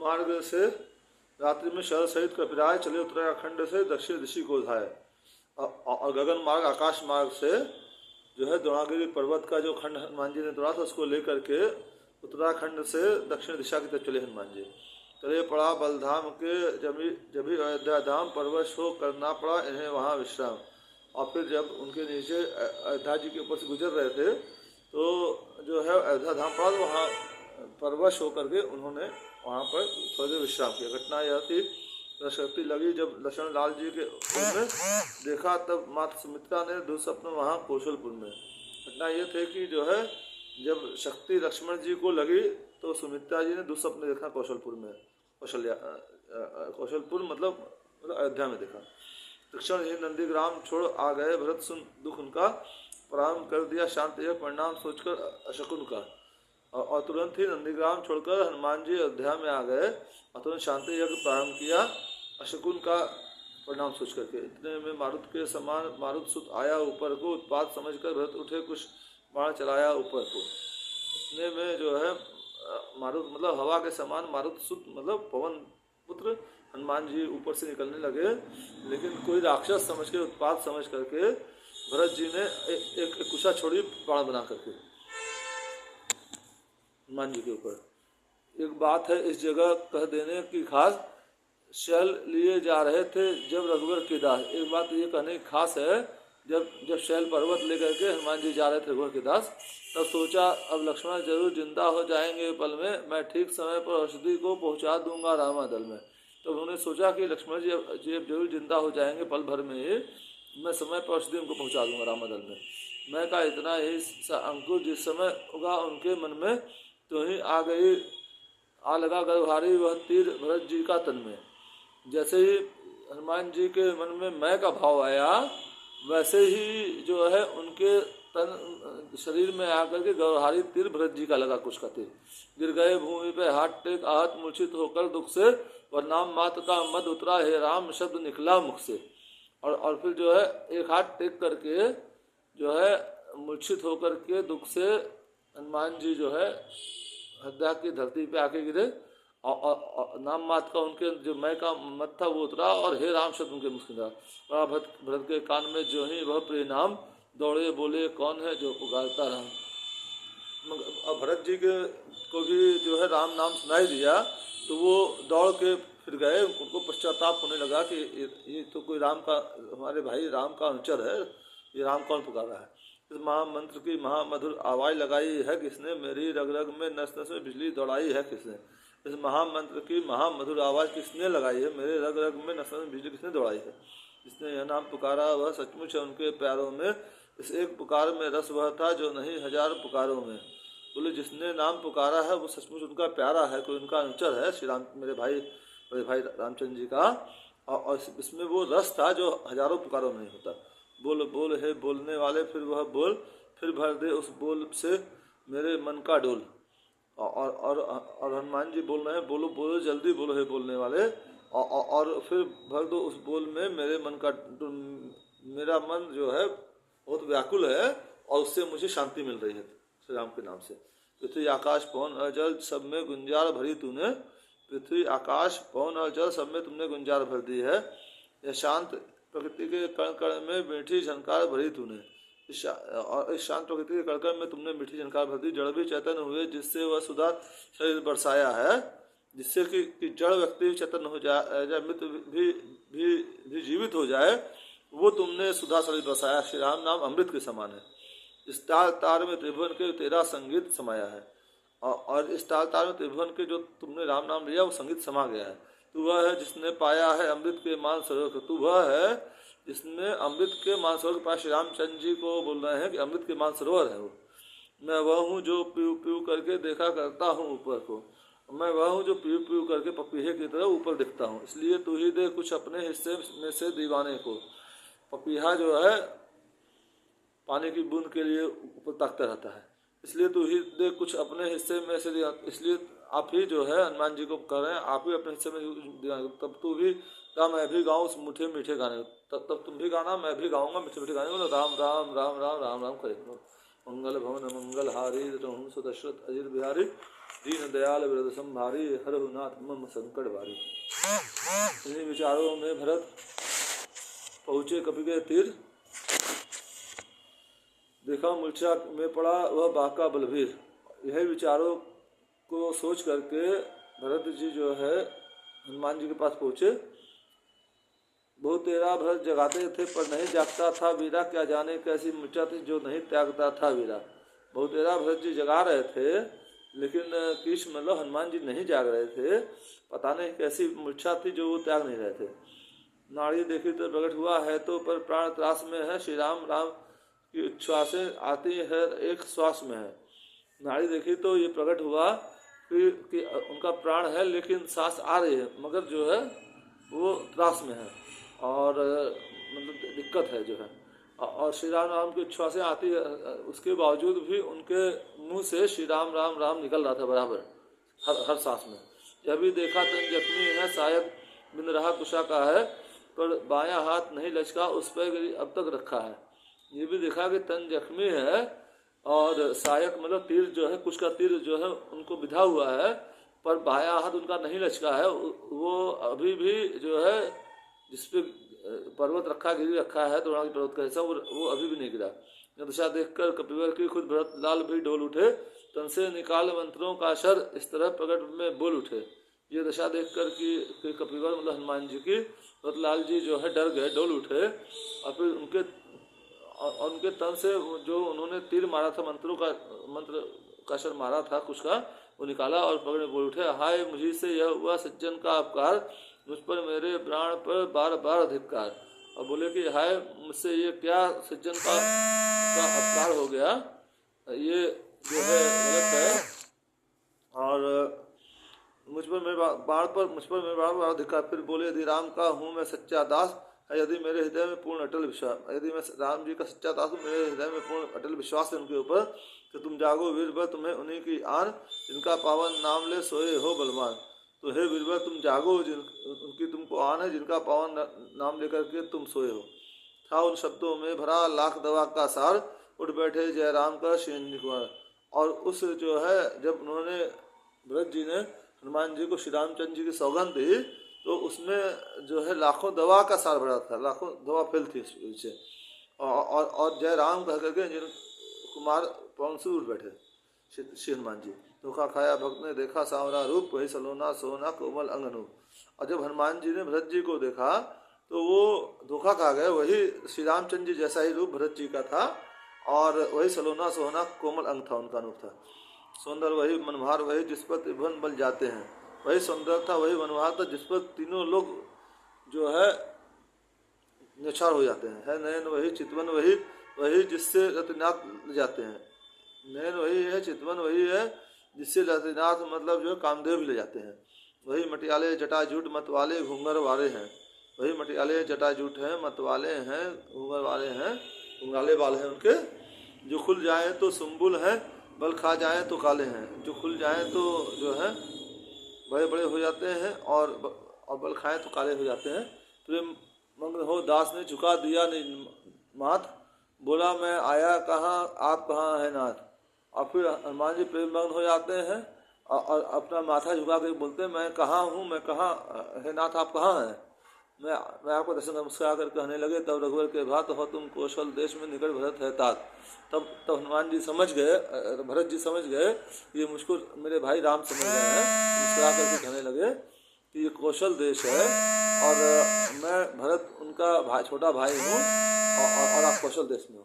मार्ग से रात्रि में शहर सहित कपिराय चले उत्तराखंड से दक्षिण दिशा को धाये। और गगन मार्ग आकाश मार्ग से जो है द्रोणागिरी पर्वत का जो खंड हनुमान जी ने तोड़ा था उसको लेकर के उत्तराखंड से दक्षिण दिशा की तरफ चले हनुमान जी। चले पड़ा बलधाम के जभी अयोध्या धाम परवश हो करना पड़ा इन्हें वहाँ विश्राम। और फिर जब उनके नीचे अयोध्या जी के ऊपर से गुजर रहे थे तो जो है अयोध्या धाम पड़ा तो वहाँ परवश होकर के उन्होंने वहाँ पर थोड़ी देर विश्राम किया। घटना यह थी शक्ति लगी जब लक्ष्मण लाल जी के में देखा तब माता सुमित्रा ने दुस्वप्न वहाँ कौशलपुर में। घटना ये थे कि जो है जब शक्ति लक्ष्मण जी को लगी तो सुमित्रा जी ने दुस्वप्न देखा कौशलपुर में। कौशलपुर मतलब अयोध्या में देखा। तक्षण ही नंदीग्राम छोड़ आ गए भरत सुन दुख उनका प्रारंभ कर दिया शांत यह परिणाम सोचकर अशकुन का। और तुरंत ही नंदीग्राम छोड़कर हनुमान जी अयोध्या में आ गए और तुरंत शांति यज्ञ प्रारंभ किया अशकुन का परिणाम सोच करके। इतने में मारुत के समान मारुत सुत आया ऊपर को उत्पात समझकर भरत उठे कुछ बाण चलाया ऊपर को। इतने में जो है मारुत मतलब हवा के समान मारुत सुत मतलब पवन पुत्र हनुमान जी ऊपर से निकलने लगे, लेकिन कोई राक्षस समझ के उत्पात समझ करके भरत जी ने एक कुशा छोड़ी बाण बना करके हनुमान जी के ऊपर। एक बात है इस जगह कह देने की खास शैल लिए जा रहे थे जब रघुवर के दास। एक बात ये कहने की खास है जब शैल पर्वत लेकर के हनुमान जी जा रहे थे रघुवर के दास तब सोचा अब लक्ष्मण जरूर जिंदा हो जाएंगे पल में, मैं ठीक समय पर औषधि को पहुंचा दूंगा रामा दल में। तो उन्होंने सोचा कि लक्ष्मण जी अब जरूर जिंदा हो जाएंगे पल भर में ही, मैं समय पर औषधि उनको पहुंचा दूंगा रामा दल में। मैं का इतना ही अंकुर जिस समय उगा उनके मन में तो ही आ गई आ लगा गर्भारी वह तीर भरत जी का तन में। जैसे ही हनुमान जी के मन में मैं का भाव आया वैसे ही जो है उनके तन शरीर में आकर के गौरहारी तीर भरत जी का लगा कुछ का तीर। गिर गए भूमि पे हाथ टेक आहत मूर्छित होकर दुख से और नाम मात्र का मद उतरा हे राम शब्द निकला मुख से। और फिर जो है एक हाथ टेक करके जो है मूर्छित होकर के दुख से हनुमान जी जो है हृदय की धरती पे आके गिरे और नाम मात्र का उनके जो मैं का मत था वो उतरा और हे राम शब्द उनके मुख से निकला। भरत के कान में जो ही वह प्रिय नाम दौड़े बोले कौन है जो पुकारता राम। अब भरत जी के को भी जो है राम नाम सुनाई दिया तो वो दौड़ के फिर गए। उनको पश्चाताप होने लगा कि ये तो कोई राम का हमारे भाई राम का अनुचर है, ये राम कौन पुकार रहा है। इस महामंत्र की महामधुर आवाज़ लगाई है किसने, मेरी रग रग में नस नस में बिजली दौड़ाई है किसने। इस महामंत्र की महामधुर आवाज़ किसने लगाई है, मेरे रग रग में नस नस में बिजली किसने दौड़ाई है। जिसने यह नाम पुकारा वह सचमुच है उनके प्यारों में, इस एक पुकार में रस वह था जो नहीं हजार पुकारों में। बोले जिसने नाम पुकारा है वो सचमुच उनका प्यारा है, कोई उनका अनुचर है श्री राम मेरे भाई रामचंद्र जी का। और इसमें वो रस था जो हजारों पुकारों में नहीं होता। बोल बोल है बोलने वाले फिर वह बोल फिर भर दे उस बोल से मेरे मन का डोल। और हनुमान जी बोल रहे हैं बोलो बोलो जल्दी बोलो है बोलने वाले और फिर भर दो उस बोल में मेरे मन का, मेरा मन जो है बहुत व्याकुल है और उससे मुझे शांति मिल रही है श्री राम के नाम से। पृथ्वी आकाश पवन और जल सब में गुंजार भरी तूने, पृथ्वी आकाश पवन और जल सब में तुमने गुंजार भर दी है। यह शांत प्रकृति के कण कण में मीठी झनकार भरी तूने, और इस शांत प्रकृति के कण कण में तुमने मीठी झनकार भर दी। जड़ भी चैतन्य हुए जिससे वह सुधा शरीर बरसाया है, जिससे कि जड़ व्यक्ति भी चैतन्य हो जाए मृत भी जीवित हो जाए, वो तुमने सुधा शरीर बरसाया। श्री राम नाम अमृत के समान है। इस तार तार में त्रिभुवन के तेरा संगीत समाया है, और इस तार तार में त्रिभुवन के जो तुमने राम नाम लिया वो संगीत समा गया है। तू वह है जिसने पाया है अमृत के मान सरोवर, तू वह है जिसने अमृत के मान सरोवर के पास श्री रामचंद्र जी को बोल रहे हैं कि अमृत के मान सरोवर है वो। मैं वह हूँ जो पीऊ पीऊ करके देखा करता हूँ ऊपर को, मैं वह हूँ जो पीऊ पीऊ करके पपीहे की तरह ऊपर दिखता हूँ। इसलिए तू ही दे कुछ अपने हिस्से में से दीवाने को। पपीहा जो है पानी की बूंद के लिए ऊपर ताकता रहता है, इसलिए तू ही दे कुछ अपने हिस्से में से। इसलिए आप ही जो है हनुमान जी को कह रहे हैं आप ही अपने हिस्से में दिया। तब तू भी गा मैं भी गाऊँ उस मीठे मीठे गाने, तब तुम भी गाना मैं भी गाऊंगा मीठे मीठे गाने। बोलो राम राम राम राम राम राम करे। मंगल भवन मंगल हारी रघुवंश दशरथ अजिर बिहारी दीन दयाल वृद्ध संभारी हरहु नाथ मम संकट भारी। इन्हीं विचारों में भरत पहुँचे कपि के तीर। देखा मूर्छा में पड़ा वह बाका बलबीर। यह विचारों को सोच करके भरत जी जो है हनुमान जी के पास पहुँचे। बहुत तेरा भरत जगाते थे पर नहीं जागता था वीरा, क्या जाने कैसी मूर्छा थी जो नहीं त्यागता था वीरा। बहुत तेरा भरत जी जगा रहे थे लेकिन कृष्ण मतलब हनुमान जी नहीं जाग रहे थे। पता नहीं कैसी मूर्छा थी जो वो त्याग नहीं रहे थे। नाड़ी देखी तो प्रकट हुआ है तो पर प्राण त्रास में है, श्री राम राम की उच्छ्वासें आती है एक श्वास में है। नाड़ी देखी तो ये प्रकट हुआ कि उनका प्राण है लेकिन सांस आ रही है मगर जो है वो त्रास में है और मतलब दिक्कत है जो है। और श्री राम राम की उच्छ्वासें आती है उसके बावजूद भी उनके मुंह से श्री राम राम राम निकल रहा था बराबर हर सांस में। यह भी देखा तन जख्मी है शायद बिन रहा कुशा का है, पर बायां हाथ नहीं लचका उस पर अब तक रखा है। ये भी देखा कि तन जख्मी है और सहायक मतलब तीर जो है कुछ का तीर जो है उनको बिधा हुआ है, पर बायां हाथ उनका नहीं लचका है। वो अभी भी जो है जिसपे पर्वत रखा गिरी रखा है द्रोणागिरि पर्वत का हिस्सा वो अभी भी नहीं गिरा। यह दशा देखकर कपिवर की खुद भरत लाल भी डोल उठे, तन से निकाल मंत्रों का शर इस तरह प्रकट में बोल उठे। ये दशा देखकर कि कपिवर मतलब हनुमान जी की भरत लाल जी जो है डर गए, डोल उठे और फिर उनके तन से जो उन्होंने तीर मारा था मंत्र का शर मारा था कुछ का वो निकाला और पकड़ में बोल उठे, हाय मुझी से यह हुआ सज्जन का अपकार, मुझ पर मेरे प्राण पर बार बार धिक्कार। और बोले कि हाय मुझसे ये क्या सज्जन का अपकार हो गया, ये जो है गलत है और मुझ पर मेरे बार बार धिक्कार। फिर बोले यदि राम का हूँ मैं सच्चा दास, यदि मेरे हृदय में पूर्ण अटल विश्वास, यदि मैं राम जी का सच्चा दास हूँ मेरे हृदय में पूर्ण अटल विश्वास है उनके ऊपर, तो तुम जागो वीरवर तुम्हें उन्हीं की आन, जिनका पावन नाम ले सोए हो बलवान। तो हे वीरवर तुम जागो उनकी तुमको आन है, जिनका पावन नाम लेकर के तुम सोए हो। था उन शब्दों में भरा लाख दवा का सार, उठ बैठे जय राम का श्री कुमार। और उस जो है जब उन्होंने भरत जी ने हनुमान जी को श्री रामचंद्र जी की सौगंध दी तो उसमें जो है लाखों दवा का सार भरा था, लाखों दवा फेल थी उससे। और जय राम कह करके जिन कुमार पवन से उठ बैठे श्री हनुमान जी। धोखा खाया भक्त ने देखा सांवरा रूप, वही सलोना सोना कोमल अंग अनूप। और जब हनुमान जी ने भरत जी को देखा तो वो धोखा खा गए, वही श्री रामचंद्र जी जैसा ही रूप भरत जी का था और वही सलोना सोना कोमल अंग था, उनका अनूप था। सुंदर वही मनभार वही जिस पर त्रिभुवन बल जाते हैं, वही सुंदर था वही मनभार था जिस पर तीनों लोग जो है निछार हो जाते हैं। है नयन वही चितवन वही जिससे रतिनाथ ले जाते हैं। नयन वही है चितवन वही है जिससे रतिनाथ मतलब जो है कामदेव भी ले जाते हैं। वही मटियाले जटाजूट मतवाले घूंगर वाले हैं, वही मटियाले जटाजूट हैं मतवाले हैं घूंगर वाले हैं, घुंघराले वाले हैं उनके। जो खुल जाए तो सुम्बुल हैं, बल खा जाए तो काले हैं। जो खुल जाए तो जो है बड़े बड़े हो जाते हैं और बल खाएं तो काले हो जाते हैं। प्रेम मग्न हो दास ने झुका दिया माथ, बोला मैं आया कहाँ आप कहाँ है नाथ। और फिर हनुमान जी प्रेम मग्न हो जाते हैं और अपना माथा झुका के बोलते हैं मैं कहाँ हूँ, मैं कहाँ है नाथ, आप कहाँ हैं। मैं आपको दर्शन नमस्कार कर कहने लगे, तब रघुवर के भात हो तुम कौशल देश में निकट भरत है तात। तब हनुमान जी समझ गए, भरत जी समझ गए ये मुझको मेरे भाई राम समझ गए हैं। मुस्कुरा करके कहने लगे कि ये कौशल देश है और मैं भरत उनका छोटा भाई हूँ और आप कौशल देश में हो।